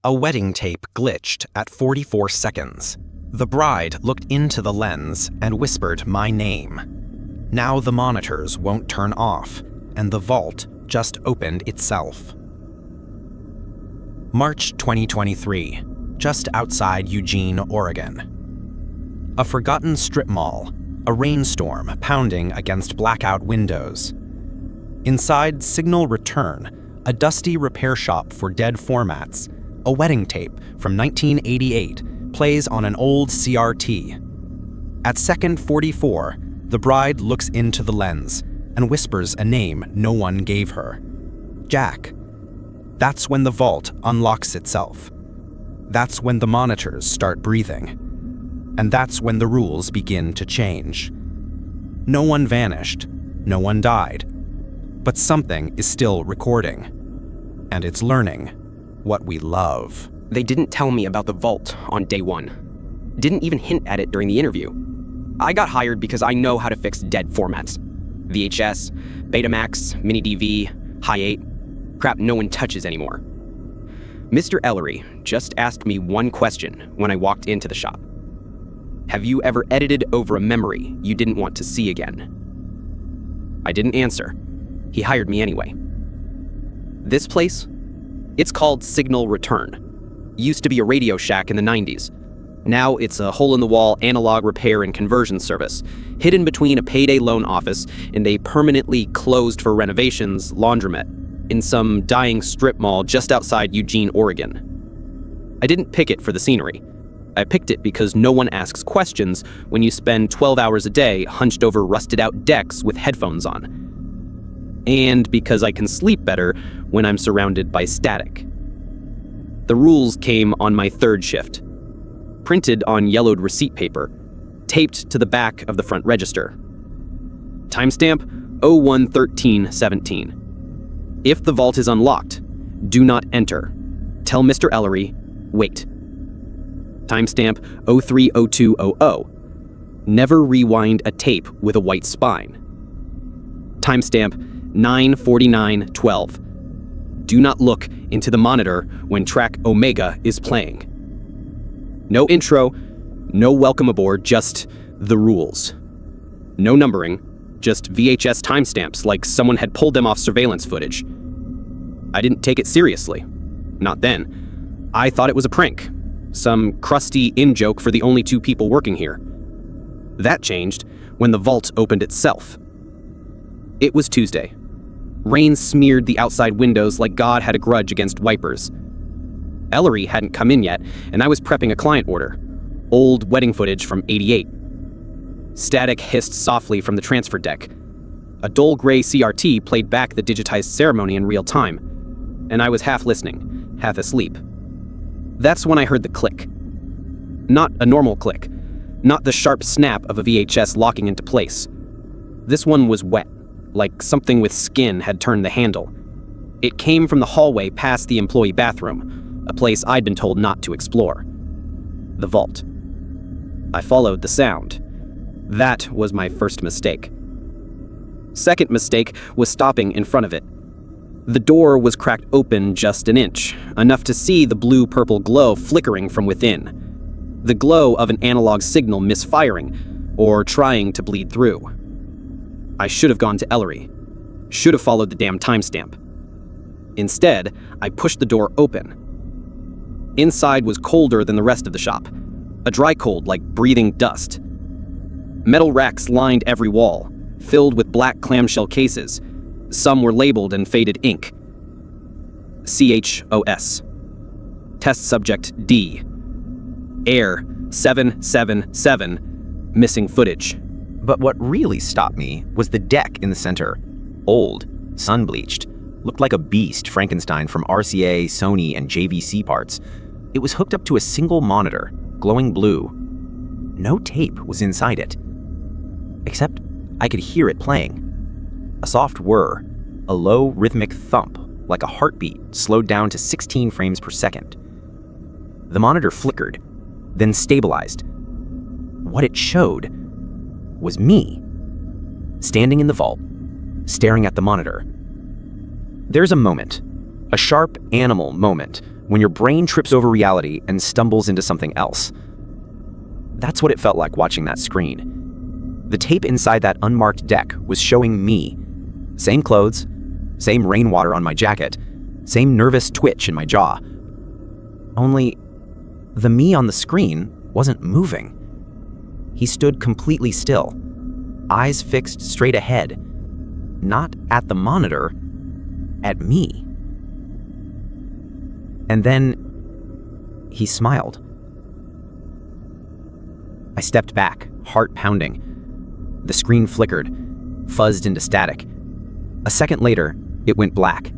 A wedding tape glitched at 44 seconds. The bride looked into the lens and whispered my name. Now the monitors won't turn off, and the vault just opened itself. March 2023, just outside Eugene, Oregon. A forgotten strip mall, a rainstorm pounding against blackout windows. Inside Signal Return, a dusty repair shop for dead formats, a wedding tape from 1988 plays on an old CRT. At second 44, the bride looks into the lens and whispers a name no one gave her. Jack. That's when the vault unlocks itself. That's when the monitors start breathing. And that's when the rules begin to change. No one vanished, no one died, but something is still recording. And it's learning what we love. They didn't tell me about the vault on day one. Didn't even hint at it during the interview. I got hired because I know how to fix dead formats. VHS, Betamax, Mini DV, High 8, crap no one touches anymore. Mr. Ellery just asked me one question when I walked into the shop. Have you ever edited over a memory you didn't want to see again? I didn't answer. He hired me anyway. This place? It's called Signal Return. Used to be a Radio Shack in the 90s. Now it's a hole-in-the-wall analog repair and conversion service, hidden between a payday loan office and a permanently closed for renovations laundromat in some dying strip mall just outside Eugene, Oregon. I didn't pick it for the scenery. I picked it because no one asks questions when you spend 12 hours a day hunched over rusted-out decks with headphones on. And because I can sleep better when I'm surrounded by static. The rules came on my third shift, printed on yellowed receipt paper, taped to the back of the front register. Timestamp 01/13/17. If the vault is unlocked, do not enter. Tell Mr. Ellery, wait. Timestamp 03/02/00. Never rewind a tape with a white spine. Timestamp 9/49/12. Do not look into the monitor when track Omega is playing. No intro, no welcome aboard, just the rules. No numbering, just VHS timestamps like someone had pulled them off surveillance footage. I didn't take it seriously. Not then. I thought it was a prank. Some crusty in-joke for the only two people working here. That changed when the vault opened itself. It was Tuesday. Rain smeared the outside windows like God had a grudge against wipers. Ellery hadn't come in yet, and I was prepping a client order. Old wedding footage from '88. Static hissed softly from the transfer deck. A dull gray CRT played back the digitized ceremony in real time, and I was half listening, half asleep. That's when I heard the click. Not a normal click. Not the sharp snap of a VHS locking into place. This one was wet, like something with skin had turned the handle. It came from the hallway past the employee bathroom, a place I'd been told not to explore. The vault. I followed the sound. That was my first mistake. Second mistake was stopping in front of it. The door was cracked open just an inch, enough to see the blue-purple glow flickering from within. The glow of an analog signal misfiring, or trying to bleed through. I should have gone to Ellery. Should have followed the damn timestamp. Instead, I pushed the door open. Inside was colder than the rest of the shop. A dry cold like breathing dust. Metal racks lined every wall, filled with black clamshell cases. Some were labeled in faded ink. CHOS. Test subject D. Air 777. Missing footage. But what really stopped me was the deck in the center. Old, sun-bleached, looked like a beast Frankenstein from RCA, Sony, and JVC parts. It was hooked up to a single monitor, glowing blue. No tape was inside it. Except I could hear it playing. A soft whir, a low rhythmic thump, like a heartbeat slowed down to 16 frames per second. The monitor flickered, then stabilized. What it showed was me, standing in the vault, staring at the monitor. There's a moment, a sharp animal moment, when your brain trips over reality and stumbles into something else. That's what it felt like watching that screen. The tape inside that unmarked deck was showing me. Same clothes, same rainwater on my jacket, same nervous twitch in my jaw. Only, the me on the screen wasn't moving. He stood completely still, eyes fixed straight ahead, not at the monitor, at me. And then, he smiled. I stepped back, heart pounding. The screen flickered, fuzzed into static. A second later, it went black.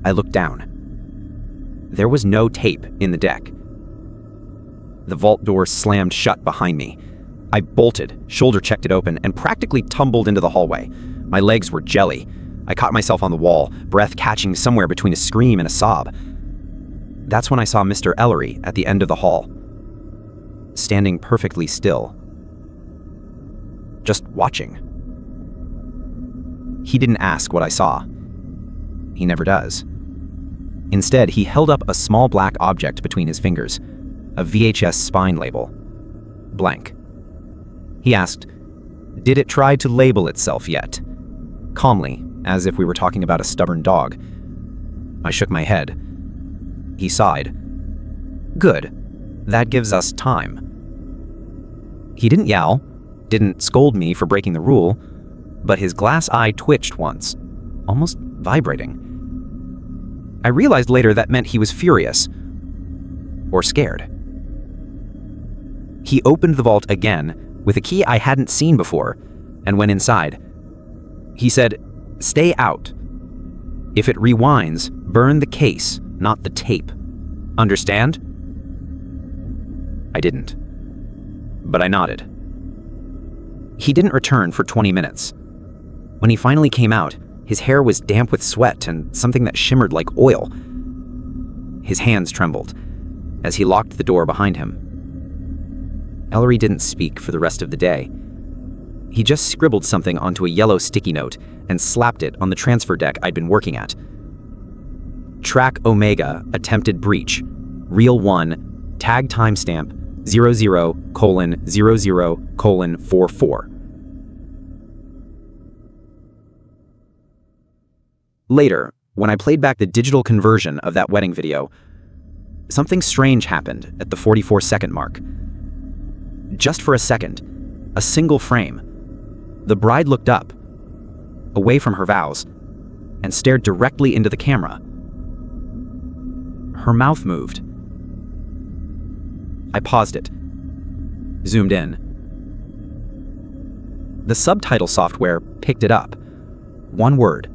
I looked down. There was no tape in the deck. The vault door slammed shut behind me. I bolted, shoulder-checked it open, and practically tumbled into the hallway. My legs were jelly. I caught myself on the wall, breath catching somewhere between a scream and a sob. That's when I saw Mr. Ellery at the end of the hall, standing perfectly still, just watching. He didn't ask what I saw. He never does. Instead, he held up a small black object between his fingers, a VHS spine label, blank. He asked, "Did it try to label itself yet?" Calmly, as if we were talking about a stubborn dog. I shook my head. He sighed. "Good. That gives us time." He didn't yell, didn't scold me for breaking the rule, but his glass eye twitched once, almost vibrating. I realized later that meant he was furious, or scared. He opened the vault again with a key I hadn't seen before and went inside. He said, "Stay out. If it rewinds, burn the case, not the tape. Understand?" I didn't, but I nodded. He didn't return for 20 minutes. When he finally came out, his hair was damp with sweat and something that shimmered like oil. His hands trembled as he locked the door behind him. Ellery didn't speak for the rest of the day. He just scribbled something onto a yellow sticky note and slapped it on the transfer deck I'd been working at. Track Omega attempted breach. Reel 1, tag timestamp 00:00:44. Later, when I played back the digital conversion of that wedding video, something strange happened at the 44-second mark. Just for a second, a single frame, the bride looked up, away from her vows, and stared directly into the camera. Her mouth moved. I paused it, zoomed in. The subtitle software picked it up. One word.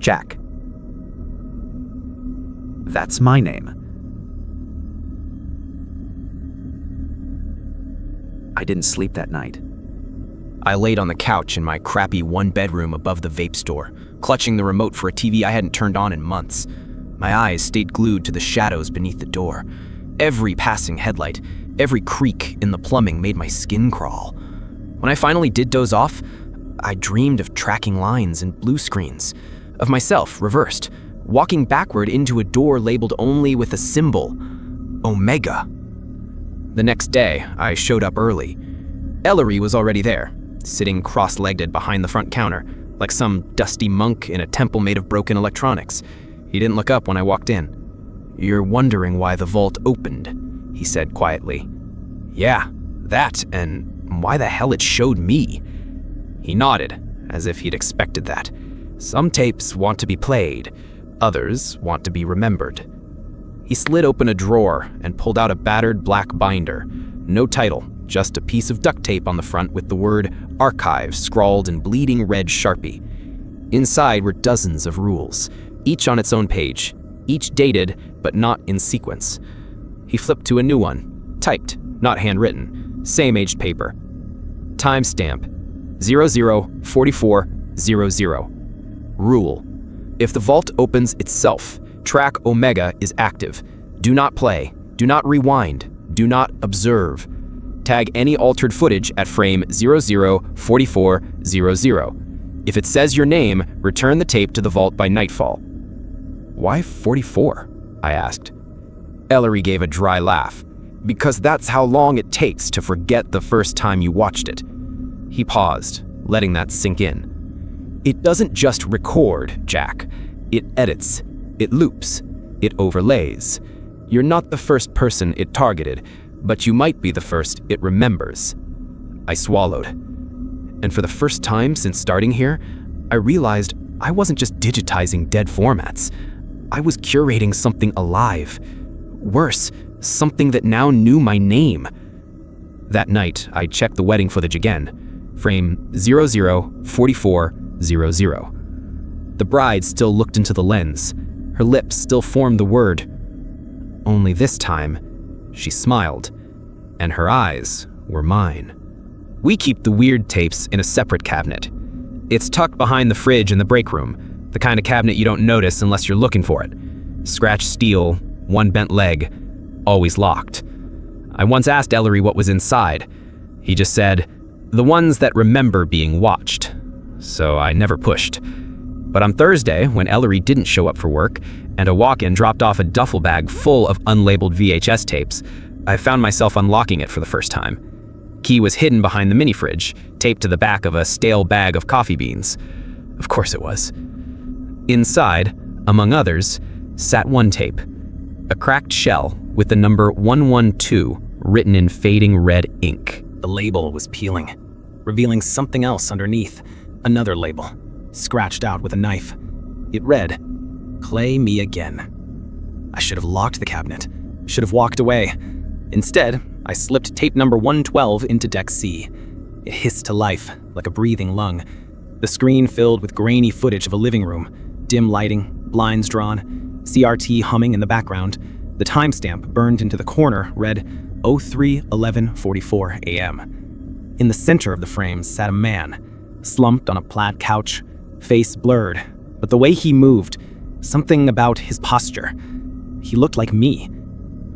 Jack. That's my name. I didn't sleep that night. I laid on the couch in my crappy one-bedroom above the vape store, clutching the remote for a TV I hadn't turned on in months. My eyes stayed glued to the shadows beneath the door. Every passing headlight, every creak in the plumbing made my skin crawl. When I finally did doze off, I dreamed of tracking lines and blue screens, of myself reversed, walking backward into a door labeled only with a symbol, Omega. The next day, I showed up early. Ellery was already there, sitting cross-legged behind the front counter, like some dusty monk in a temple made of broken electronics. He didn't look up when I walked in. "You're wondering why the vault opened," he said quietly. "Yeah, that, and why the hell it showed me." He nodded, as if he'd expected that. "Some tapes want to be played, others want to be remembered." He slid open a drawer and pulled out a battered black binder. No title, just a piece of duct tape on the front with the word Archive scrawled in bleeding red Sharpie. Inside were dozens of rules, each on its own page, each dated but not in sequence. He flipped to a new one, typed, not handwritten, same aged paper. Timestamp 00:44:00. Rule: if the vault opens itself, track Omega is active. Do not play, do not rewind, do not observe. Tag any altered footage at frame 00:44:00. If it says your name, return the tape to the vault by nightfall. Why 44? I asked. Ellery gave a dry laugh. Because that's how long it takes to forget the first time you watched it. He paused, letting that sink in. It doesn't just record, Jack. It edits, it loops, it overlays. You're not the first person it targeted, but you might be the first it remembers. I swallowed. And for the first time since starting here, I realized I wasn't just digitizing dead formats. I was curating something alive. Worse, something that now knew my name. That night, I checked the wedding footage again, frame 004400. The bride still looked into the lens. Her lips still formed the word. Only this time, she smiled, and her eyes were mine. We keep the weird tapes in a separate cabinet. It's tucked behind the fridge in the break room, the kind of cabinet you don't notice unless you're looking for it. Scratched steel, one bent leg, always locked. I once asked Ellery what was inside. He just said, the ones that remember being watched. So I never pushed. But on Thursday, when Ellery didn't show up for work, and a walk-in dropped off a duffel bag full of unlabeled VHS tapes, I found myself unlocking it for the first time. Key was hidden behind the mini fridge, taped to the back of a stale bag of coffee beans. Of course it was. Inside, among others, sat one tape, a cracked shell with the number 112 written in fading red ink. The label was peeling, revealing something else underneath, another label, scratched out with a knife. It read, "Play me again." I should have locked the cabinet, should have walked away. Instead, I slipped tape number 112 into Deck C. It hissed to life, like a breathing lung. The screen filled with grainy footage of a living room, dim lighting, blinds drawn, CRT humming in the background. The timestamp burned into the corner read 03:11:44 a.m. In the center of the frame sat a man, slumped on a plaid couch, face blurred, but the way he moved, something about his posture. He looked like me.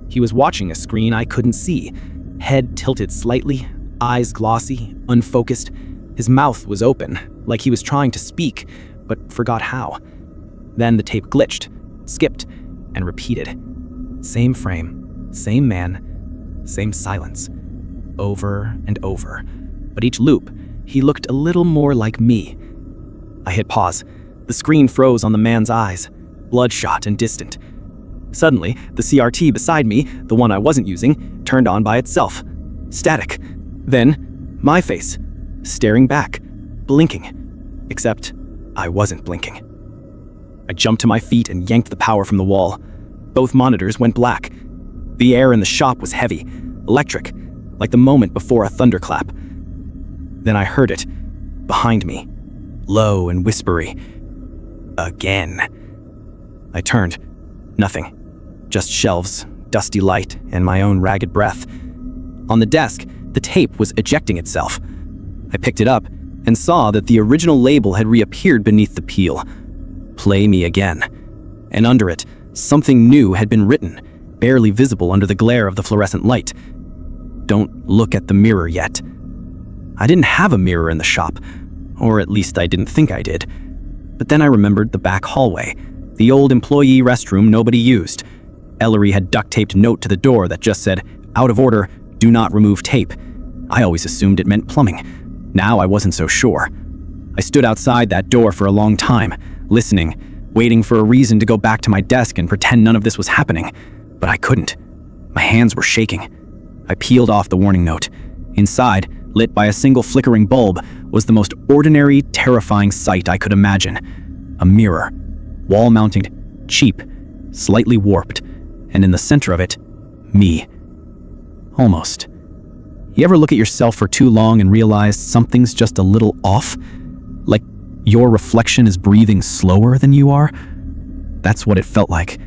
He was watching a screen I couldn't see, head tilted slightly, eyes glossy, unfocused. His mouth was open, like he was trying to speak, but forgot how. Then the tape glitched, skipped, and repeated. Same frame, same man, same silence. Over and over. But each loop, he looked a little more like me. I hit pause. The screen froze on the man's eyes, bloodshot and distant. Suddenly, the CRT beside me, the one I wasn't using, turned on by itself. Static. Then, my face, staring back, blinking. Except, I wasn't blinking. I jumped to my feet and yanked the power from the wall. Both monitors went black. The air in the shop was heavy, electric, like the moment before a thunderclap. Then I heard it, behind me, low and whispery. Again. I turned. Nothing. Just shelves, dusty light, and my own ragged breath. On the desk, the tape was ejecting itself. I picked it up and saw that the original label had reappeared beneath the peel. Play me again. And under it, something new had been written, barely visible under the glare of the fluorescent light. Don't look at the mirror yet. I didn't have a mirror in the shop, or at least I didn't think I did. But then I remembered the back hallway, the old employee restroom nobody used. Ellery had duct-taped a note to the door that just said, "Out of order, do not remove tape." I always assumed it meant plumbing. Now I wasn't so sure. I stood outside that door for a long time, listening, waiting for a reason to go back to my desk and pretend none of this was happening. But I couldn't. My hands were shaking. I peeled off the warning note. Inside, lit by a single flickering bulb, was the most ordinary, terrifying sight I could imagine. A mirror, wall-mounted, cheap, slightly warped, and in the center of it, me. Almost. You ever look at yourself for too long and realize something's just a little off? Like your reflection is breathing slower than you are? That's what it felt like.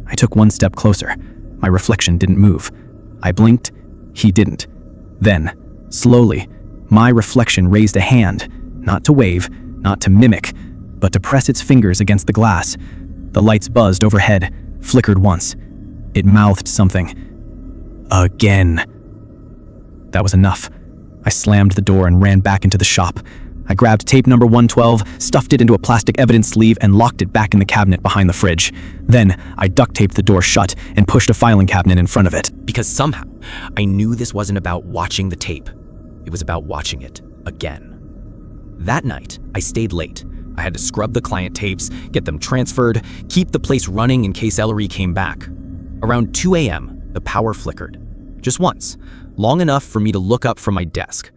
I took one step closer. My reflection didn't move. I blinked. He didn't. Then, slowly, my reflection raised a hand, not to wave, not to mimic, but to press its fingers against the glass. The lights buzzed overhead, flickered once. It mouthed something. Again. That was enough. I slammed the door and ran back into the shop. I grabbed tape number 112, stuffed it into a plastic evidence sleeve, and locked it back in the cabinet behind the fridge. Then, I duct taped the door shut and pushed a filing cabinet in front of it. Because somehow, I knew this wasn't about watching the tape. It was about watching it again. That night, I stayed late. I had to scrub the client tapes, get them transferred, keep the place running in case Ellery came back. Around 2 a.m., the power flickered. Just once, long enough for me to look up from my desk.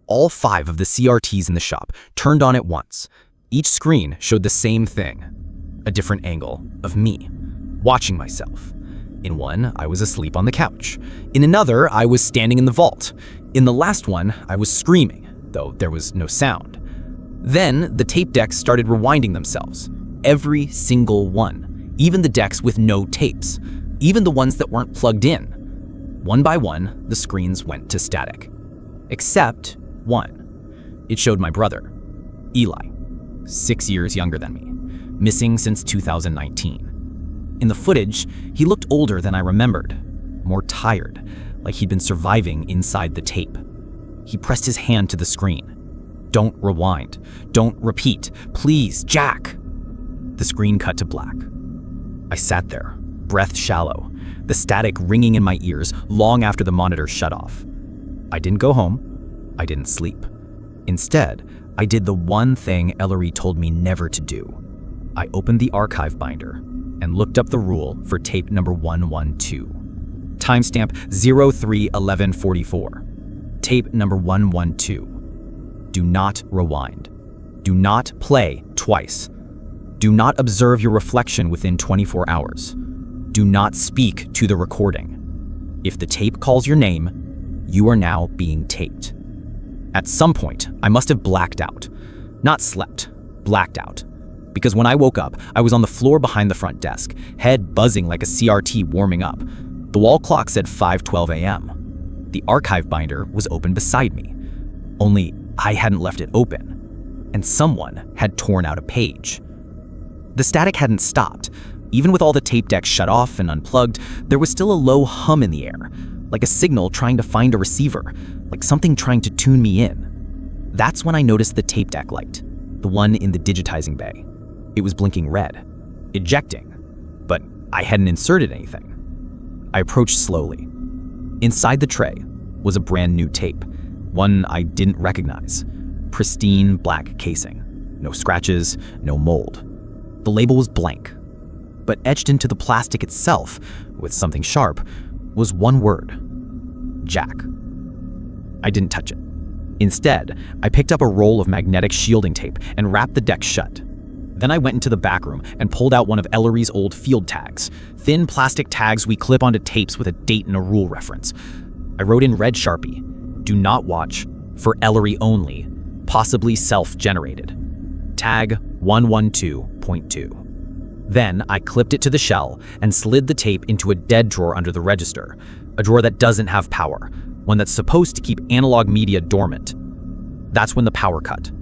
All 5 of the CRTs in the shop turned on at once. Each screen showed the same thing, a different angle of me, watching myself. In one, I was asleep on the couch. In another, I was standing in the vault. In the last one, I was screaming, though there was no sound. Then, the tape decks started rewinding themselves. Every single one, even the decks with no tapes, even the ones that weren't plugged in. One by one, the screens went to static. Except one. It showed my brother, Eli, 6 years younger than me, missing since 2019. In the footage, he looked older than I remembered, more tired, like he'd been surviving inside the tape. He pressed his hand to the screen. Don't rewind. Don't repeat. Please, Jack. The screen cut to black. I sat there, breath shallow, the static ringing in my ears long after the monitor shut off. I didn't go home. I didn't sleep. Instead, I did the one thing Ellery told me never to do. I opened the archive binder and looked up the rule for tape number 112. Timestamp 03/11/44. Tape number 112. Do not rewind. Do not play twice. Do not observe your reflection within 24 hours. Do not speak to the recording. If the tape calls your name, you are now being taped. At some point, I must have blacked out. Not slept, blacked out. Because when I woke up, I was on the floor behind the front desk, head buzzing like a CRT warming up. The wall clock said 5:12 a.m. The archive binder was open beside me. Only I hadn't left it open, and someone had torn out a page. The static hadn't stopped. Even with all the tape decks shut off and unplugged, there was still a low hum in the air, like a signal trying to find a receiver, like something trying to tune me in. That's when I noticed the tape deck light, the one in the digitizing bay. It was blinking red, ejecting, but I hadn't inserted anything. I approached slowly. Inside the tray was a brand new tape, one I didn't recognize. Pristine black casing, no scratches, no mold. The label was blank, but etched into the plastic itself, with something sharp, was one word: Jack. I didn't touch it. Instead, I picked up a roll of magnetic shielding tape and wrapped the deck shut. Then I went into the back room and pulled out one of Ellery's old field tags, thin plastic tags we clip onto tapes with a date and a rule reference. I wrote in red Sharpie, "Do not watch, for Ellery only, possibly self-generated. Tag 112.2. Then I clipped it to the shell and slid the tape into a dead drawer under the register, a drawer that doesn't have power, one that's supposed to keep analog media dormant. That's when the power cut.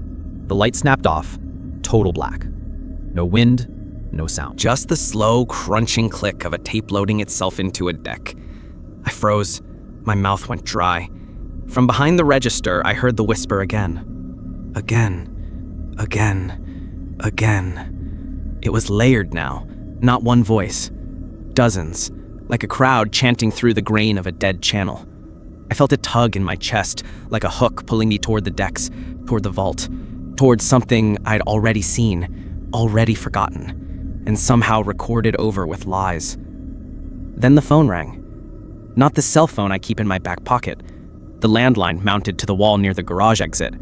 The light snapped off, total black. No wind, no sound. Just the slow, crunching click of a tape loading itself into a deck. I froze. My mouth went dry. From behind the register, I heard the whisper again. Again. Again. Again. It was layered now, not one voice. Dozens, like a crowd chanting through the grain of a dead channel. I felt a tug in my chest, like a hook pulling me toward the decks, toward the vault, towards something I'd already seen, already forgotten, and somehow recorded over with lies. Then the phone rang. Not the cell phone I keep in my back pocket, the landline mounted to the wall near the garage exit,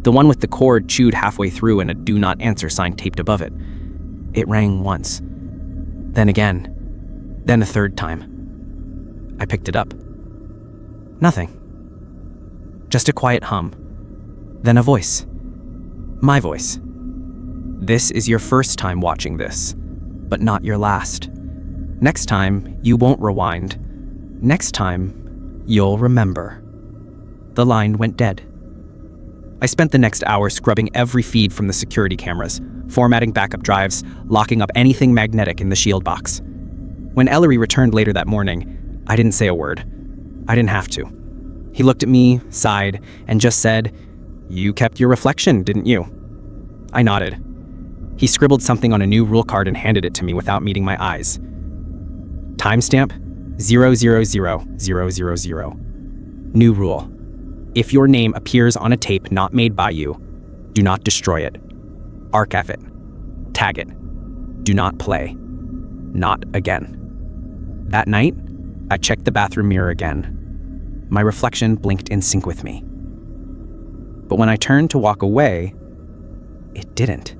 the one with the cord chewed halfway through and a do not answer sign taped above it. It rang once, then again, then a third time. I picked it up. Nothing. Just a quiet hum. Then a voice. My voice. This is your first time watching this, but not your last. Next time, you won't rewind. Next time, you'll remember. The line went dead. I spent the next hour scrubbing every feed from the security cameras, formatting backup drives, locking up anything magnetic in the shield box. When Ellery returned later that morning, I didn't say a word. I didn't have to. He looked at me, sighed, and just said, You kept your reflection, didn't you? I nodded. He scribbled something on a new rule card and handed it to me without meeting my eyes. Timestamp 000000. New rule. If your name appears on a tape not made by you, do not destroy it. Archive it. Tag it. Do not play. Not again. That night, I checked the bathroom mirror again. My reflection blinked in sync with me. But when I turned to walk away, it didn't.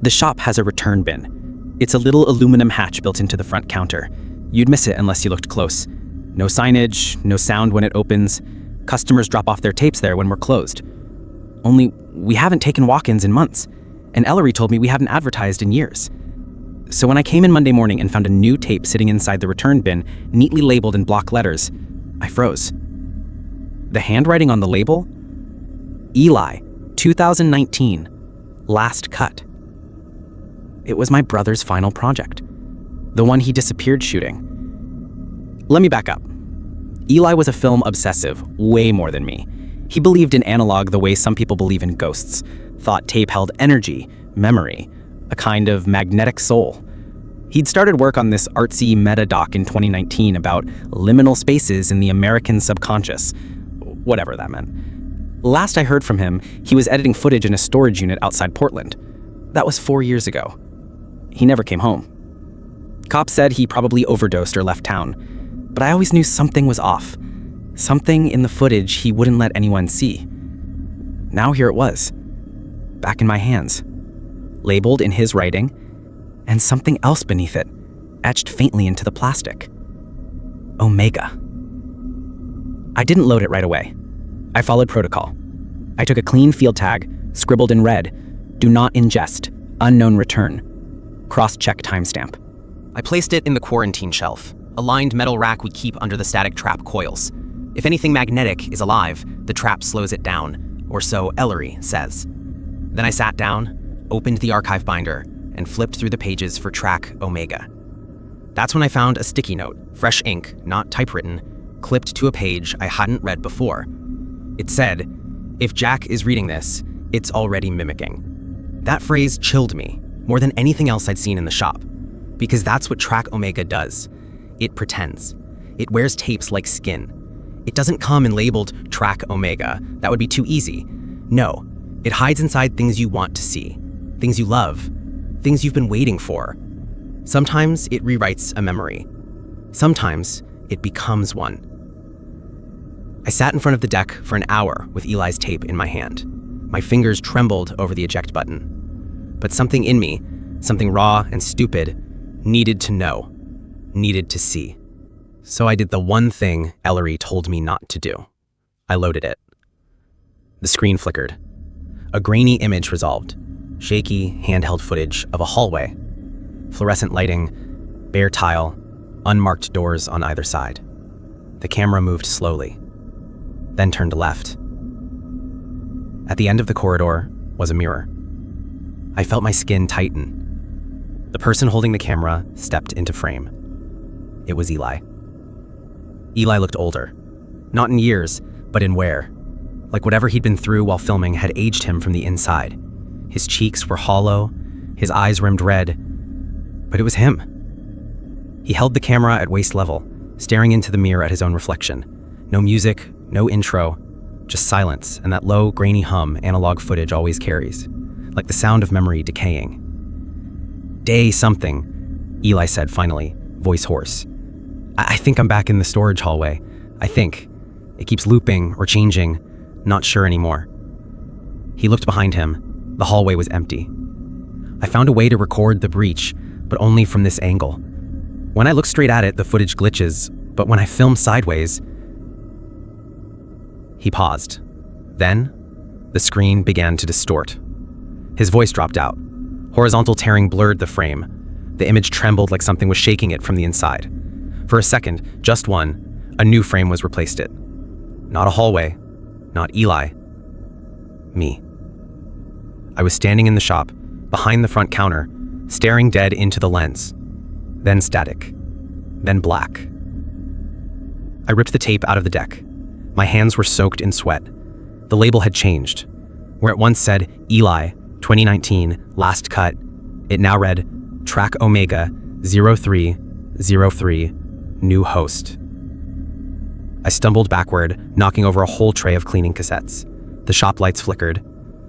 The shop has a return bin. It's a little aluminum hatch built into the front counter. You'd miss it unless you looked close. No signage, no sound when it opens. Customers drop off their tapes there when we're closed. Only, we haven't taken walk-ins in months, and Ellery told me we hadn't advertised in years. So when I came in Monday morning and found a new tape sitting inside the return bin, neatly labeled in block letters, I froze. The handwriting on the label? Eli, 2019, last cut. It was my brother's final project, the one he disappeared shooting. Let me back up. Eli was a film obsessive, way more than me. He believed in analog the way some people believe in ghosts, thought tape held energy, memory, a kind of magnetic soul. He'd started work on this artsy meta-doc in 2019 about liminal spaces in the American subconscious, whatever that meant. Last I heard from him, he was editing footage in a storage unit outside Portland. That was 4 years ago. He never came home. Cops said he probably overdosed or left town, but I always knew something was off. Something in the footage he wouldn't let anyone see. Now here it was, back in my hands, labeled in his writing, and something else beneath it, etched faintly into the plastic. Omega. I didn't load it right away. I followed protocol. I took a clean field tag, scribbled in red, "Do not ingest, unknown return." Cross-check timestamp. I placed it in the quarantine shelf, a lined metal rack we keep under the static trap coils. If anything magnetic is alive, the trap slows it down, or so Ellery says. Then I sat down, opened the archive binder, and flipped through the pages for track Omega. That's when I found a sticky note, fresh ink, not typewritten, clipped to a page I hadn't read before. It said, "If Jack is reading this, it's already mimicking." That phrase chilled me, more than anything else I'd seen in the shop, because that's what track Omega does. It pretends. It wears tapes like skin. It doesn't come in labeled track Omega. That would be too easy. No, it hides inside things you want to see, things you love, things you've been waiting for. Sometimes it rewrites a memory. Sometimes it becomes one. I sat in front of the deck for an hour with Eli's tape in my hand. My fingers trembled over the eject button. But something in me, something raw and stupid, needed to know, needed to see. So I did the one thing Ellery told me not to do. I loaded it. The screen flickered. A grainy image resolved. Shaky, handheld footage of a hallway. Fluorescent lighting, bare tile, unmarked doors on either side. The camera moved slowly, then turned left. At the end of the corridor was a mirror. I felt my skin tighten. The person holding the camera stepped into frame. It was Eli. Eli looked older. Not in years, but in wear. Like whatever he'd been through while filming had aged him from the inside. His cheeks were hollow, his eyes rimmed red, but it was him. He held the camera at waist level, staring into the mirror at his own reflection. No music, no intro, just silence and that low, grainy hum analog footage always carries, like the sound of memory decaying. "Day something," Eli said finally, voice hoarse. I think I'm back in the storage hallway. I think. It keeps looping or changing, not sure anymore. He looked behind him. The hallway was empty. I found a way to record the breach, but only from this angle. When I look straight at it, the footage glitches, but when I film sideways... He paused. Then, the screen began to distort. His voice dropped out. Horizontal tearing blurred the frame. The image trembled like something was shaking it from the inside. For a second, just one, a new frame was replaced it. Not a hallway, not Eli. Me. I was standing in the shop, behind the front counter, staring dead into the lens. Then static. Then black. I ripped the tape out of the deck. My hands were soaked in sweat. The label had changed. Where it once said Eli, 2019, last cut, it now read Track Omega 0303, new host. I stumbled backward, knocking over a whole tray of cleaning cassettes. The shop lights flickered.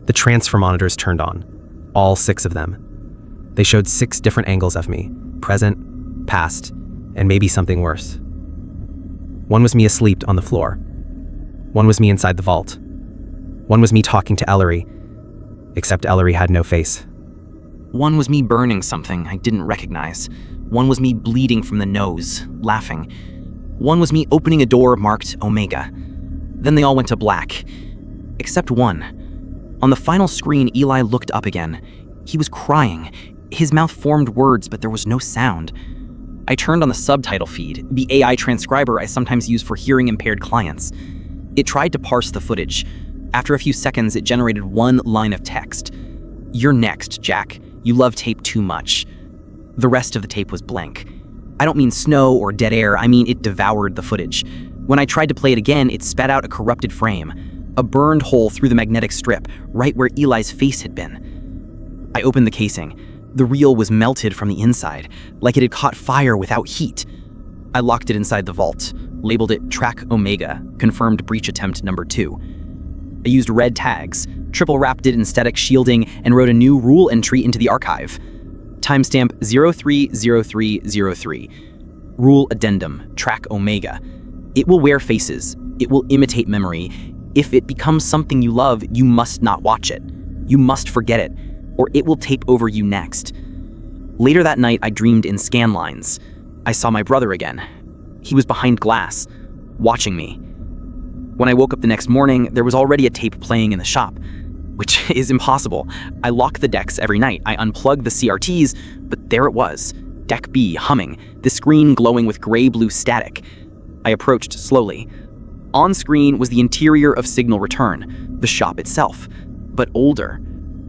The transfer monitors turned on. All 6 of them. They showed 6 different angles of me, present, past, and maybe something worse. One was me asleep on the floor. One was me inside the vault. One was me talking to Ellery, except Ellery had no face. One was me burning something I didn't recognize. One was me bleeding from the nose, laughing. One was me opening a door marked Omega. Then they all went to black. Except one. On the final screen, Eli looked up again. He was crying. His mouth formed words, but there was no sound. I turned on the subtitle feed, the AI transcriber I sometimes use for hearing-impaired clients. It tried to parse the footage. After a few seconds, it generated one line of text. "You're next, Jack. You love tape too much." The rest of the tape was blank. I don't mean snow or dead air, I mean it devoured the footage. When I tried to play it again, it spat out a corrupted frame, a burned hole through the magnetic strip, right where Eli's face had been. I opened the casing. The reel was melted from the inside, like it had caught fire without heat. I locked it inside the vault, labeled it Track Omega, confirmed breach attempt number 2. I used red tags, triple wrapped it in static shielding, and wrote a new rule entry into the archive. Timestamp 030303. Rule addendum, Track Omega. It will wear faces. It will imitate memory. If it becomes something you love, you must not watch it. You must forget it, or it will tape over you next. Later that night, I dreamed in scan lines. I saw my brother again. He was behind glass, watching me. When I woke up the next morning, there was already a tape playing in the shop, which is impossible. I lock the decks every night. I unplug the CRTs, but there it was, Deck B humming, the screen glowing with gray-blue static. I approached slowly. On screen was the interior of Signal Return, the shop itself, but older.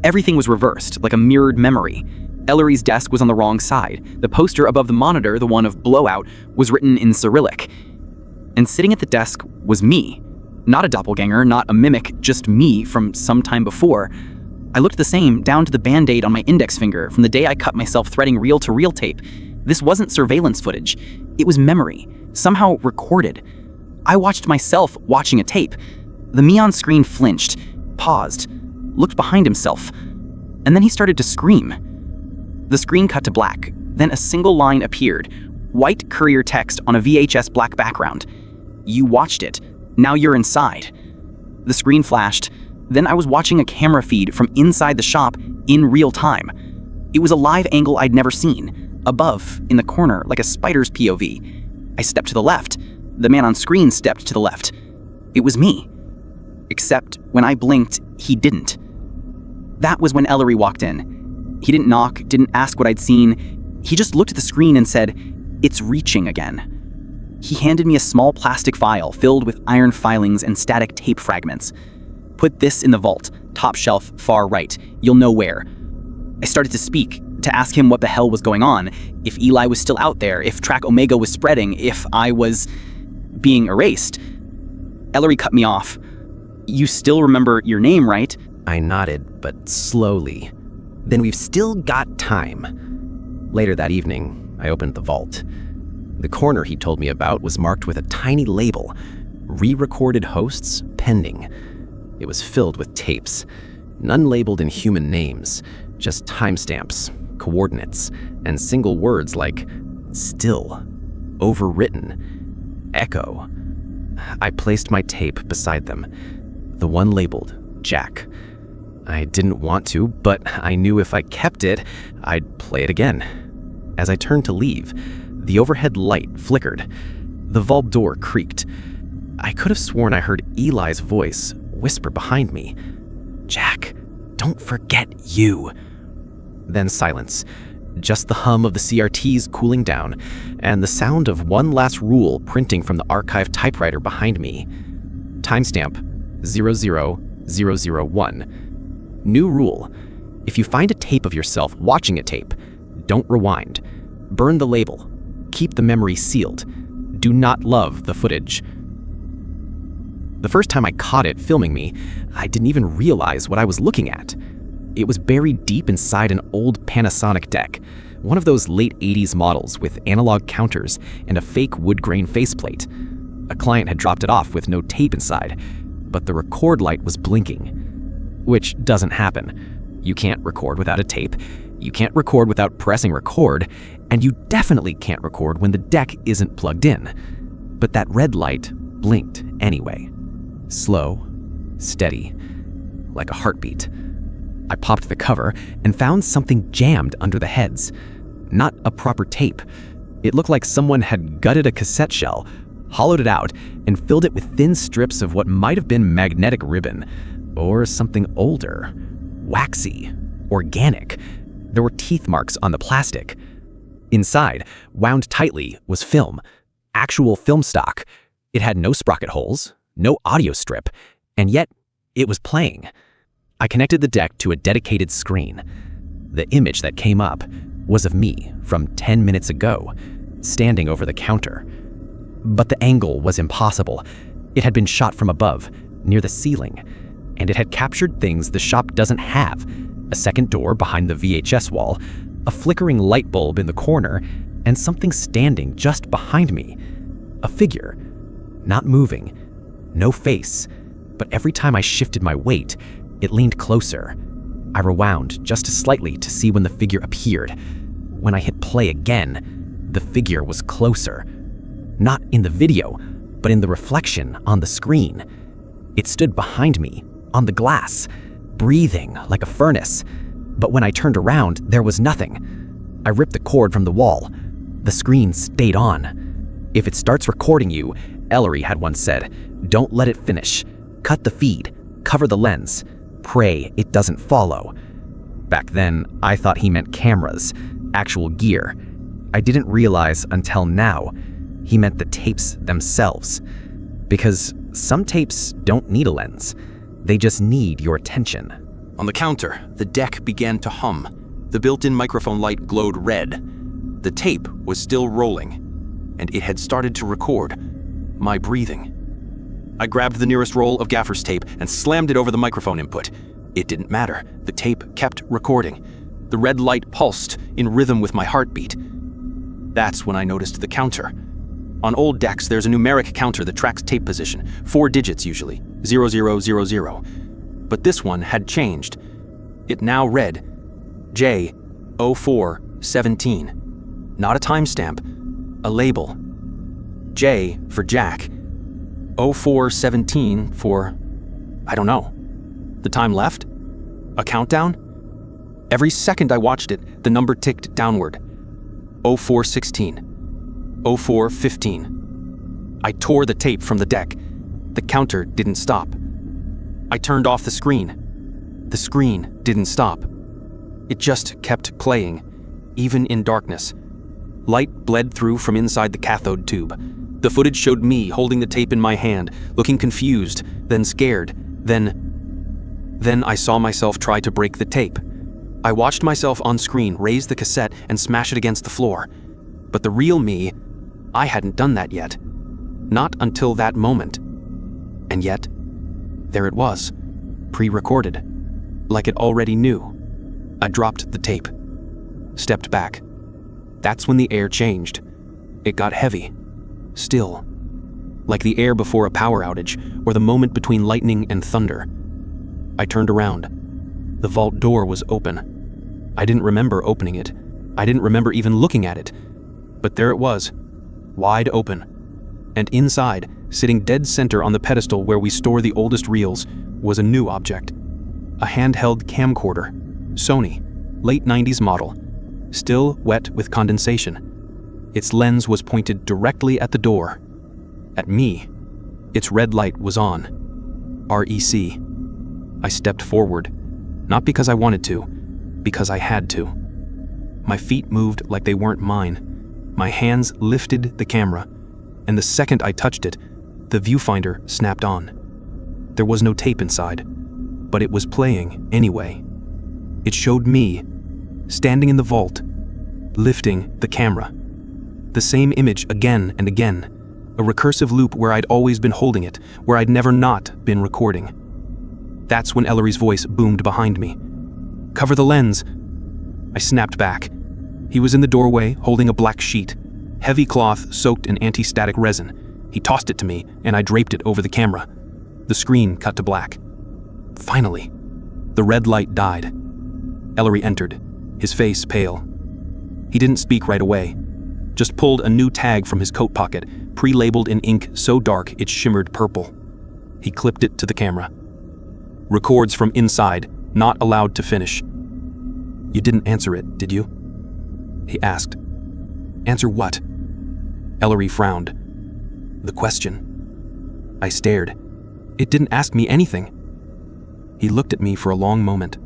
Everything was reversed, like a mirrored memory. Ellery's desk was on the wrong side. The poster above the monitor, the one of Blowout, was written in Cyrillic. And sitting at the desk was me. Not a doppelganger, not a mimic, just me from some time before. I looked the same, down to the band-aid on my index finger from the day I cut myself threading reel-to-reel tape. This wasn't surveillance footage. It was memory, somehow recorded. I watched myself watching a tape. The me on screen flinched, paused, looked behind himself, and then he started to scream. The screen cut to black, then a single line appeared, white courier text on a VHS black background. You watched it. Now you're inside. The screen flashed. Then I was watching a camera feed from inside the shop in real time. It was a live angle I'd never seen, above, in the corner, like a spider's POV. I stepped to the left. The man on screen stepped to the left. It was me. Except when I blinked, he didn't. That was when Ellery walked in. He didn't knock, didn't ask what I'd seen. He just looked at the screen and said, "It's reaching again." He handed me a small plastic file filled with iron filings and static tape fragments. "Put this in the vault, top shelf, far right. You'll know where." I started to speak, to ask him what the hell was going on, if Eli was still out there, if Track Omega was spreading, if I was being erased. Ellery cut me off. "You still remember your name, right?" I nodded, but slowly. "Then we've still got time." Later that evening, I opened the vault. The corner he told me about was marked with a tiny label, "Re-recorded hosts pending." It was filled with tapes, none labeled in human names, just timestamps, coordinates, and single words like "still," "overwritten," "echo." I placed my tape beside them, the one labeled Jack. I didn't want to, but I knew if I kept it, I'd play it again. As I turned to leave, the overhead light flickered. The vault door creaked. I could have sworn I heard Eli's voice whisper behind me, "Jack, don't forget you." Then silence, just the hum of the CRTs cooling down, and the sound of one last rule printing from the archive typewriter behind me. Timestamp 00001. New rule: if you find a tape of yourself watching a tape, don't rewind. Burn the label. Keep the memory sealed. Do not love the footage. The first time I caught it filming me, I didn't even realize what I was looking at. It was buried deep inside an old Panasonic deck, one of those late 80s models with analog counters and a fake wood grain faceplate. A client had dropped it off with no tape inside, but the record light was blinking, which doesn't happen. You can't record without a tape, you can't record without pressing record, and you definitely can't record when the deck isn't plugged in. But that red light blinked anyway. Slow, steady, like a heartbeat. I popped the cover and found something jammed under the heads. Not a proper tape. It looked like someone had gutted a cassette shell, hollowed it out, and filled it with thin strips of what might have been magnetic ribbon, or something older, waxy, organic. There were teeth marks on the plastic. Inside, wound tightly, was film, actual film stock. It had no sprocket holes, no audio strip, and yet it was playing. I connected the deck to a dedicated screen. The image that came up was of me from 10 minutes ago, standing over the counter. But the angle was impossible. It had been shot from above, near the ceiling, and it had captured things the shop doesn't have: a second door behind the VHS wall, a flickering light bulb in the corner, and something standing just behind me. A figure, not moving, no face, but every time I shifted my weight, it leaned closer. I rewound just slightly to see when the figure appeared. When I hit play again, the figure was closer. Not in the video, but in the reflection on the screen. It stood behind me, on the glass, breathing like a furnace. But when I turned around, there was nothing. I ripped the cord from the wall. The screen stayed on. If it starts recording you, Ellery had once said, don't let it finish. Cut the feed, cover the lens, pray it doesn't follow. Back then, I thought he meant cameras, actual gear. I didn't realize until now he meant the tapes themselves. Because some tapes don't need a lens. They just need your attention. On the counter, the deck began to hum. The built-in microphone light glowed red. The tape was still rolling, and it had started to record my breathing. I grabbed the nearest roll of gaffer's tape and slammed it over the microphone input. It didn't matter. The tape kept recording. The red light pulsed in rhythm with my heartbeat. That's when I noticed the counter. On old decks, there's a numeric counter that tracks tape position, 4 digits usually, 0000. But this one had changed. It now read J0417. Not a timestamp, a label. J for Jack, 0417 for, I don't know. The time left? A countdown? Every second I watched it, the number ticked downward. 0416. 0415. I tore the tape from the deck. The counter didn't stop. I turned off the screen. The screen didn't stop. It just kept playing, even in darkness. Light bled through from inside the cathode tube. The footage showed me holding the tape in my hand, looking confused, then scared, then I saw myself try to break the tape. I watched myself on screen raise the cassette and smash it against the floor. But the real me, I hadn't done that yet. Not until that moment. And yet, there it was, pre-recorded, like it already knew. I dropped the tape, stepped back. That's when the air changed. It got heavy, still, like the air before a power outage or the moment between lightning and thunder. I turned around. The vault door was open. I didn't remember opening it. I didn't remember even looking at it. But there it was, wide open. And inside, sitting dead center on the pedestal where we store the oldest reels, was a new object. A handheld camcorder, Sony, late 90s model, still wet with condensation. Its lens was pointed directly at the door. At me. Its red light was on. REC. I stepped forward, not because I wanted to, because I had to. My feet moved like they weren't mine. My hands lifted the camera, and the second I touched it, the viewfinder snapped on. There was no tape inside, but it was playing anyway. It showed me, standing in the vault, lifting the camera. The same image again and again, A recursive loop where I'd always been holding it, where I'd never not been recording. That's when Ellery's voice boomed behind me. "Cover the lens." I snapped back. He was in the doorway, holding a black sheet, heavy cloth soaked in anti-static resin. He tossed it to me, and I draped it over the camera. The screen cut to black. Finally, the red light died. Ellery entered, his face pale. He didn't speak right away, just pulled a new tag from his coat pocket, pre-labeled in ink so dark it shimmered purple. He clipped it to the camera. "Records from inside, not allowed to finish." "You didn't answer it, did you?" he asked. "Answer what?" Ellery frowned. "The question." I stared. It didn't ask me anything. He looked at me for a long moment,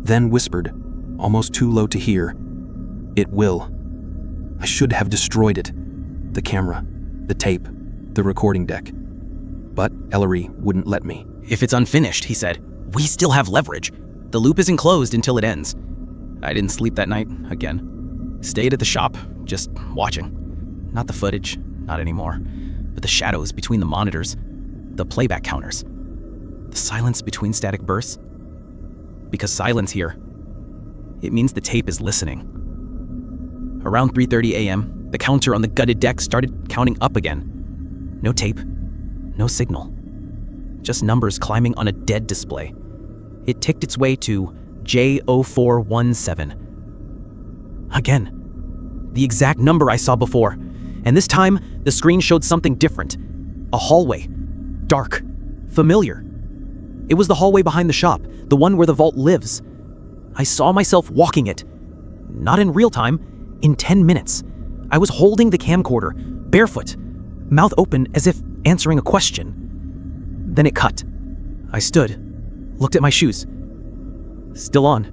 then whispered, almost too low to hear, "It will." I should have destroyed it. The camera, the tape, the recording deck. But Ellery wouldn't let me. "If it's unfinished," he said, "we still have leverage. The loop isn't closed until it ends." I didn't sleep that night, again. Stayed at the shop, just watching. Not the footage, not anymore, but the shadows between the monitors, the playback counters, the silence between static bursts. Because silence here, it means the tape is listening. Around 3:30 a.m., the counter on the gutted deck started counting up again. No tape, no signal. Just numbers climbing on a dead display. It ticked its way to J0417. Again, the exact number I saw before. And this time, the screen showed something different. A hallway. Dark. Familiar. It was the hallway behind the shop, the one where the vault lives. I saw myself walking it. Not in real time, in 10 minutes. I was holding the camcorder, barefoot, mouth open as if answering a question. Then it cut. I stood, looked at my shoes. Still on.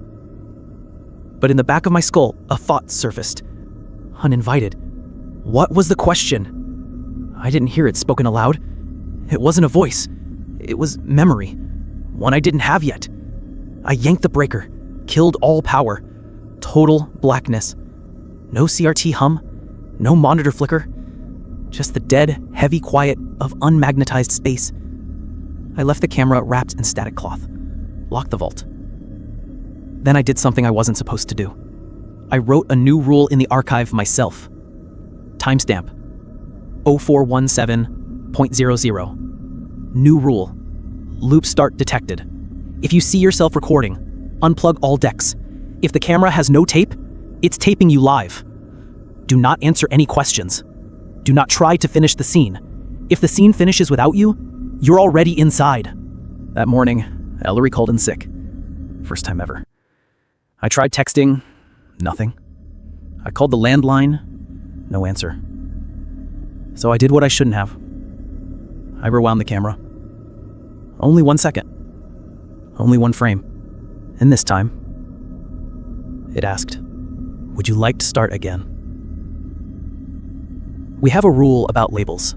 But in the back of my skull, a thought surfaced. Uninvited. What was the question? I didn't hear it spoken aloud. It wasn't a voice. It was memory. One I didn't have yet. I yanked the breaker, killed all power. Total blackness. No CRT hum, no monitor flicker. Just the dead, heavy quiet of unmagnetized space. I left the camera wrapped in static cloth. Locked the vault. Then I did something I wasn't supposed to do. I wrote a new rule in the archive myself. Timestamp 0417.00. New rule. Loop start detected. If you see yourself recording, unplug all decks. If the camera has no tape, it's taping you live. Do not answer any questions. Do not try to finish the scene. If the scene finishes without you, you're already inside. That morning, Ellery called in sick. First time ever. I tried texting, nothing. I called the landline, no answer. So I did what I shouldn't have. I rewound the camera. Only 1 second. Only one frame. And this time, it asked, "Would you like to start again?" We have a rule about labels.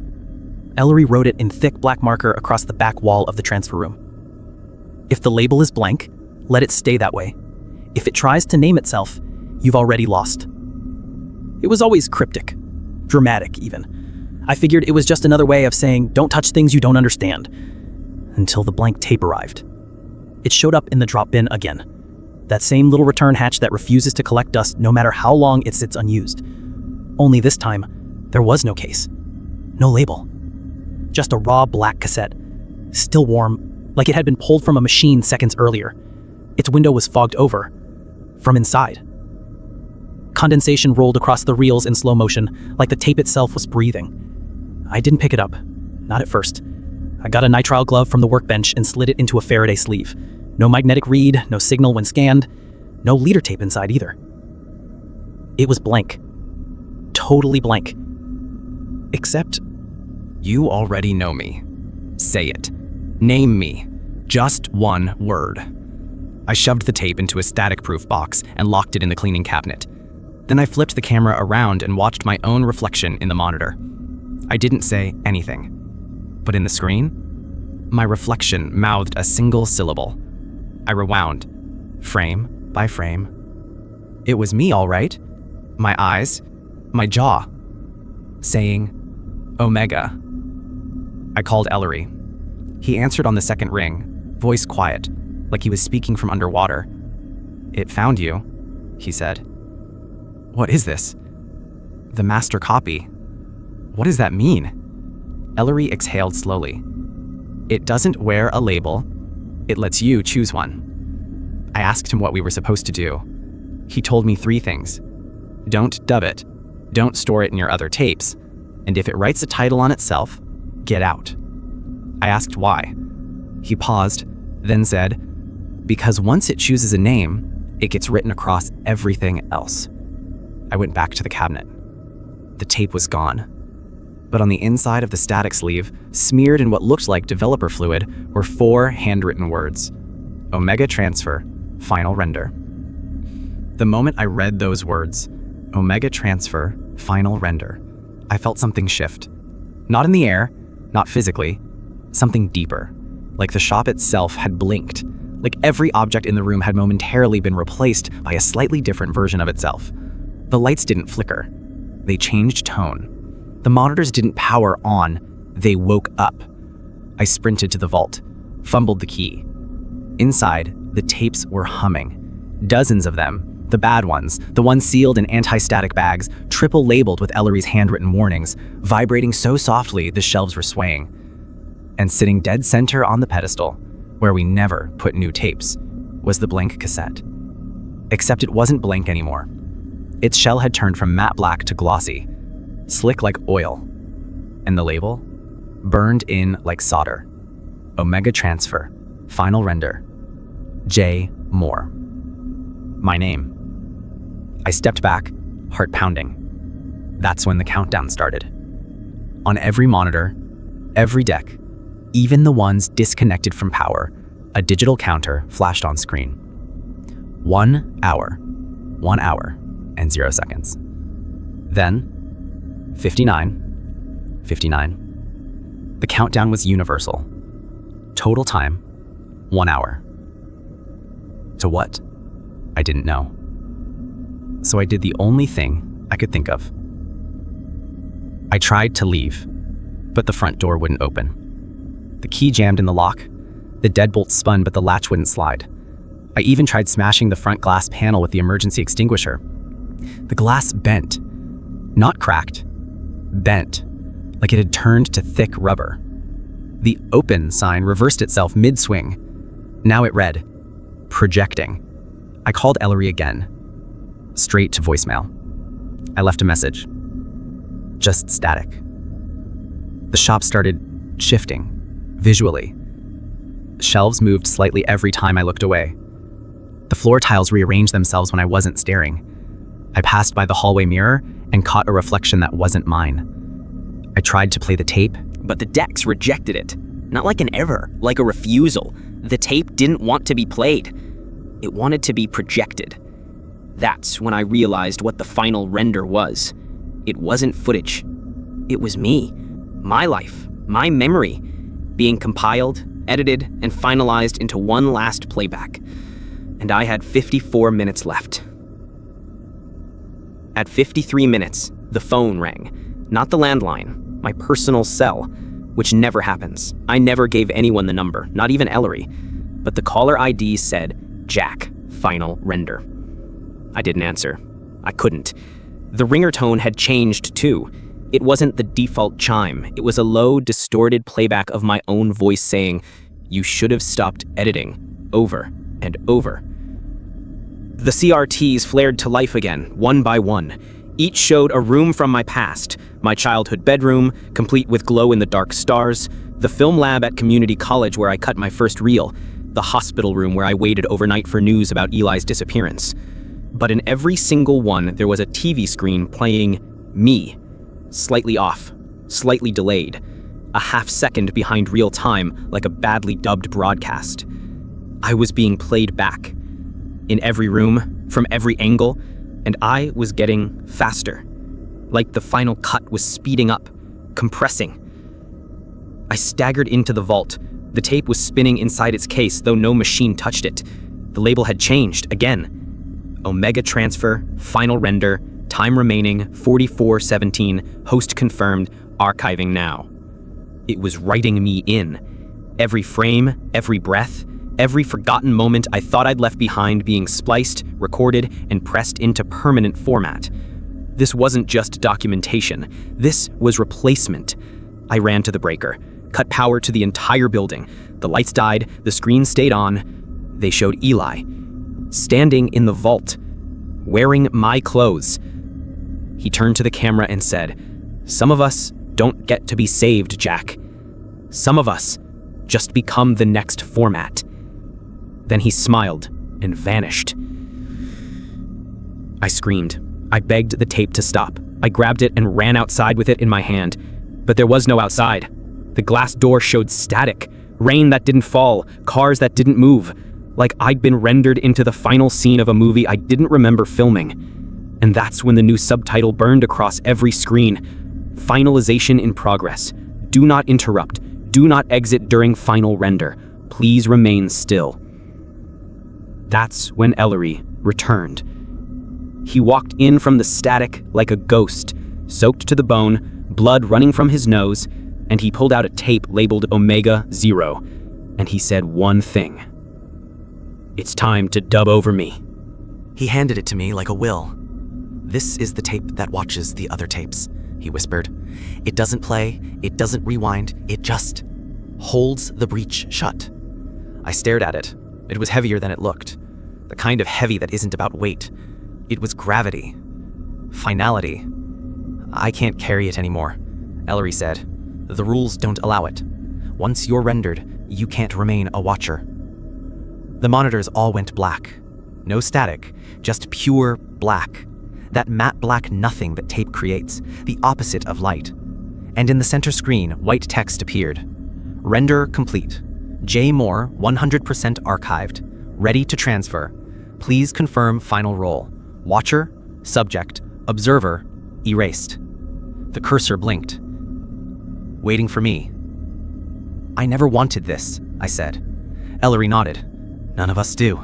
Ellery wrote it in thick black marker across the back wall of the transfer room. If the label is blank, let it stay that way. If it tries to name itself, you've already lost. It was always cryptic, dramatic even. I figured it was just another way of saying, don't touch things you don't understand. Until the blank tape arrived. It showed up in the drop bin again. That same little return hatch that refuses to collect dust no matter how long it sits unused. Only this time, there was no case. No label. Just a raw black cassette. Still warm, like it had been pulled from a machine seconds earlier. Its window was fogged over. From inside. Condensation rolled across the reels in slow motion, like the tape itself was breathing. I didn't pick it up. Not at first. I got a nitrile glove from the workbench and slid it into a Faraday sleeve. No magnetic read, no signal when scanned, no leader tape inside either. It was blank. Totally blank. Except, You already know me. Say it. Name me. Just one word. I shoved the tape into a static-proof box and locked it in the cleaning cabinet. Then I flipped the camera around and watched my own reflection in the monitor. I didn't say anything. But in the screen, my reflection mouthed a single syllable. I rewound, frame by frame. It was me, all right. My eyes, my jaw, saying, Omega. I called Ellery. He answered on the second ring, voice quiet, like he was speaking from underwater. "It found you," he said. "What is this?" "The master copy." "What does that mean?" Ellery exhaled slowly. "It doesn't wear a label. It lets you choose one." I asked him what we were supposed to do. He told me 3 things. Don't dub it, don't store it in your other tapes, and if it writes a title on itself, get out. I asked why. He paused, then said, "Because once it chooses a name, it gets written across everything else." I went back to the cabinet. The tape was gone. But on the inside of the static sleeve, smeared in what looked like developer fluid, were 4 handwritten words. Omega transfer, final render. The moment I read those words, Omega transfer, final render, I felt something shift. Not in the air, not physically, something deeper. Like the shop itself had blinked. Like every object in the room had momentarily been replaced by a slightly different version of itself. The lights didn't flicker. They changed tone. The monitors didn't power on. They woke up. I sprinted to the vault, fumbled the key. Inside, the tapes were humming. Dozens of them, the bad ones, the ones sealed in anti-static bags, triple labeled with Ellery's handwritten warnings, vibrating so softly the shelves were swaying. And sitting dead center on the pedestal, where we never put new tapes, was the blank cassette. Except it wasn't blank anymore. Its shell had turned from matte black to glossy, slick like oil. And the label? Burned in like solder. Omega transfer, final render. J. Moore. My name. I stepped back, heart pounding. That's when the countdown started. On every monitor, every deck, even the ones disconnected from power, a digital counter flashed on screen. 1 hour, 1 hour, and 0 seconds. Then, 59, 59. The countdown was universal. Total time, 1 hour. To what? I didn't know. So I did the only thing I could think of. I tried to leave, but the front door wouldn't open. The key jammed in the lock. The deadbolt spun, but the latch wouldn't slide. I even tried smashing the front glass panel with the emergency extinguisher. The glass bent. Not cracked. Bent. Like it had turned to thick rubber. The open sign reversed itself mid-swing. Now it read, projecting. I called Ellery again. Straight to voicemail. I left a message. Just static. The shop started shifting, visually. Shelves moved slightly every time I looked away. The floor tiles rearranged themselves when I wasn't staring. I passed by the hallway mirror and caught a reflection that wasn't mine. I tried to play the tape, But the decks rejected it. Not like an error, like a refusal. The tape didn't want to be played. It wanted to be projected. That's when I realized what the final render was. It wasn't footage. It was me. My life. My memory. Being compiled, edited, and finalized into one last playback. And I had 54 minutes left. At 53 minutes, the phone rang. Not the landline, my personal cell, which never happens. I never gave anyone the number, not even Ellery. But the caller ID said, Jack, final render. I didn't answer. I couldn't. The ringer tone had changed too. It wasn't the default chime. It was a low, distorted playback of my own voice saying, "You should have stopped editing," over and over. The CRTs flared to life again, one by one. Each showed a room from my past, my childhood bedroom, complete with glow-in-the-dark stars, the film lab at community college where I cut my first reel, the hospital room where I waited overnight for news about Eli's disappearance. But in every single one, there was a TV screen playing me. Slightly off, slightly delayed, a half second behind real time, like a badly dubbed broadcast. I was being played back. In every room, from every angle, and I was getting faster. Like the final cut was speeding up, compressing. I staggered into the vault. The tape was spinning inside its case, though no machine touched it. The label had changed, again. Omega transfer, final render, time remaining, 44:17, host confirmed, Archiving now. It was writing me in. Every frame, every breath, every forgotten moment I thought I'd left behind being spliced, recorded, and pressed into permanent format. This wasn't just documentation. This was replacement. I ran to the breaker, cut power to the entire building. The lights died, the screen stayed on. They showed Eli, standing in the vault, wearing my clothes. He turned to the camera and said, "Some of us don't get to be saved, Jack. Some of us just become the next format." Then he smiled and vanished. I screamed. I begged the tape to stop. I grabbed it and ran outside with it in my hand. But there was no outside. The glass door showed static, rain that didn't fall, cars that didn't move, like I'd been rendered into the final scene of a movie I didn't remember filming. And that's when the new subtitle burned across every screen. Finalization in progress. Do not interrupt. Do not exit during final render. Please remain still. That's when Ellery returned. He walked in from the static like a ghost, soaked to the bone, blood running from his nose, and he pulled out a tape labeled Omega 0, and he said one thing. "It's time to dub over me." He handed it to me like a will. "This is the tape that watches the other tapes," he whispered. "It doesn't play, it doesn't rewind, it just holds the breach shut." I stared at it. It was heavier than it looked. The kind of heavy that isn't about weight. It was gravity. Finality. "I can't carry it anymore," Ellery said. "The rules don't allow it. Once you're rendered, you can't remain a watcher." The monitors all went black. No static, just pure black. That matte black nothing that tape creates, the opposite of light. And in the center screen, white text appeared. "Render complete. J. Moore, 100% archived. Ready to transfer. Please confirm final role. Watcher, subject, observer, erased." The cursor blinked. "Waiting for me." "I never wanted this," I said. Ellery nodded. "None of us do.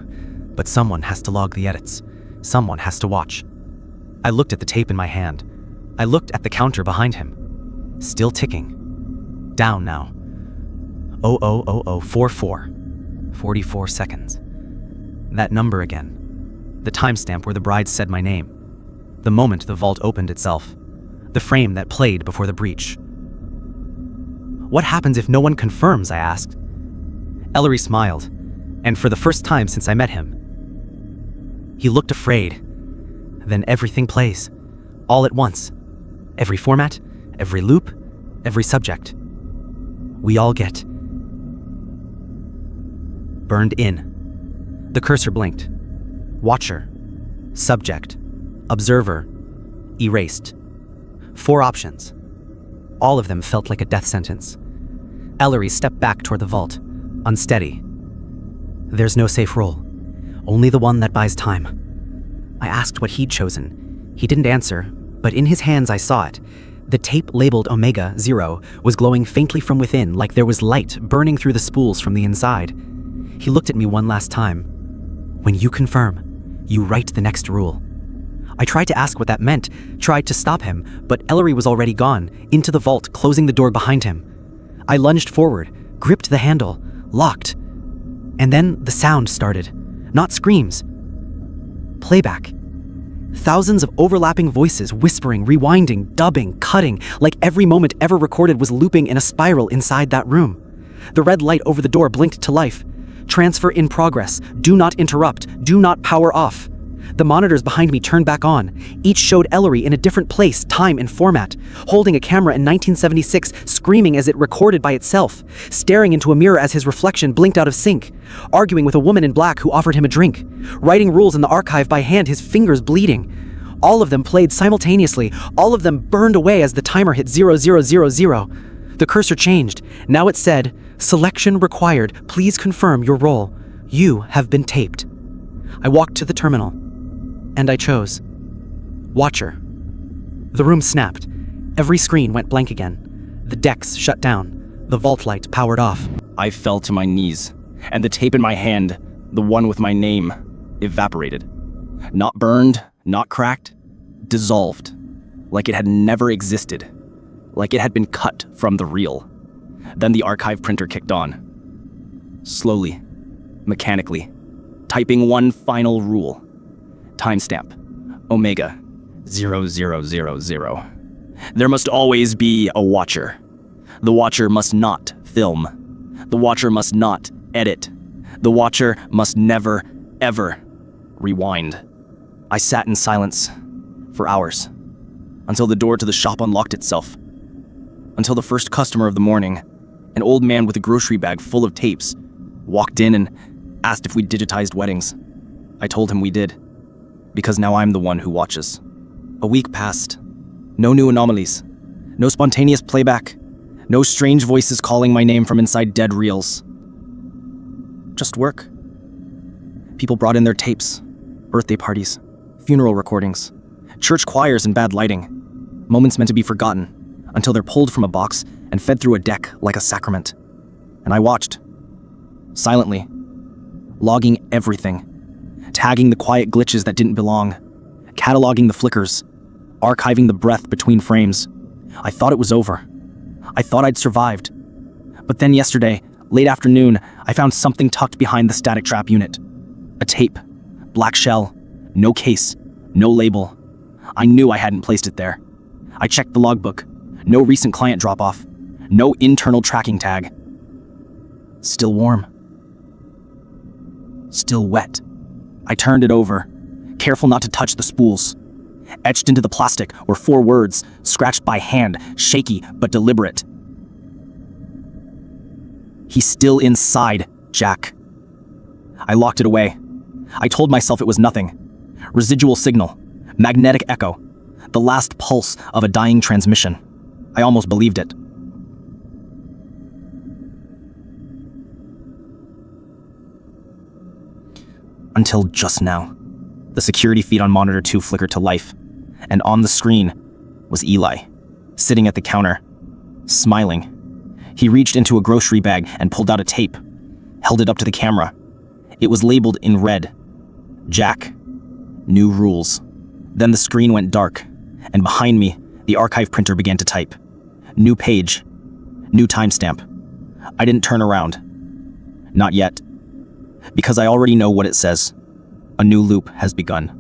But someone has to log the edits. Someone has to watch." I looked at the tape in my hand. I looked at the counter behind him. Still ticking. Down now. 00044. 44 seconds. That number again. The timestamp where the bride said my name. The moment the vault opened itself. The frame that played before the breach. "What happens if no one confirms?" I asked. Ellery smiled, and for the first time since I met him, he looked afraid. "Then everything plays. All at once. Every format, every loop, every subject. We all get burned in." The cursor blinked. Watcher, subject, observer, erased. 4 options. All of them felt like a death sentence. Ellery stepped back toward the vault, unsteady. "There's no safe role, only the one that buys time." I asked what he'd chosen. He didn't answer, but in his hands I saw it. The tape labeled Omega 0 was glowing faintly from within, like there was light burning through the spools from the inside. He looked at me one last time. "When you confirm, you write the next rule." I tried to ask what that meant, tried to stop him, but Ellery was already gone, into the vault, closing the door behind him. I lunged forward, gripped the handle, locked. And then the sound started. Not screams. Playback. Thousands of overlapping voices, whispering, rewinding, dubbing, cutting, like every moment ever recorded was looping in a spiral inside that room. The red light over the door blinked to life. "Transfer in progress. Do not interrupt. Do not power off." The monitors behind me turned back on. Each showed Ellery in a different place, time, and format, holding a camera in 1976, screaming as it recorded by itself, staring into a mirror as his reflection blinked out of sync, arguing with a woman in black who offered him a drink, writing rules in the archive by hand, his fingers bleeding. All of them played simultaneously. All of them burned away as the timer hit 0000. The cursor changed. Now it said, "Selection required. Please confirm your role. You have been taped." I walked to the terminal, and I chose Watcher. The room snapped. Every screen went blank again. The decks shut down. The vault light powered off. I fell to my knees, and the tape in my hand, the one with my name, evaporated. Not burned, not cracked, dissolved, like it had never existed. like it had been cut from the reel. Then the archive printer kicked on. Slowly, mechanically, typing one final rule. Timestamp, Omega 0000. There must always be a watcher. The watcher must not film. The watcher must not edit. The watcher must never, ever rewind. I sat in silence for hours, until the door to the shop unlocked itself. Until the first customer of the morning, an old man with a grocery bag full of tapes, walked in and asked if we digitized weddings. I told him we did, because now I'm the one who watches. A week passed. No new anomalies. No spontaneous playback. No strange voices calling my name from inside dead reels. Just work. People brought in their tapes, birthday parties, funeral recordings, church choirs and bad lighting, moments meant to be forgotten, until they're pulled from a box and fed through a deck like a sacrament. And I watched, silently, logging everything, tagging the quiet glitches that didn't belong, cataloging the flickers, archiving the breath between frames. I thought it was over. I thought I'd survived. But then yesterday, late afternoon, I found something tucked behind the static trap unit. A tape, black shell, no case, no label. I knew I hadn't placed it there. I checked the logbook. No recent client drop-off. No internal tracking tag. Still warm. Still wet. I turned it over, careful not to touch the spools. Etched into the plastic were 4 words, scratched by hand, shaky but deliberate. He's still inside, Jack. I locked it away. I told myself it was nothing. Residual signal, magnetic echo, the last pulse of a dying transmission. I almost believed it. Until just now. The security feed on monitor 2 flickered to life, and on the screen was Eli, sitting at the counter, smiling. He reached into a grocery bag and pulled out a tape, held it up to the camera. It was labeled in red, Jack, new rules. Then the screen went dark, and behind me, the archive printer began to type. New page, new timestamp. I didn't turn around. Not yet. Because I already know what it says. A new loop has begun.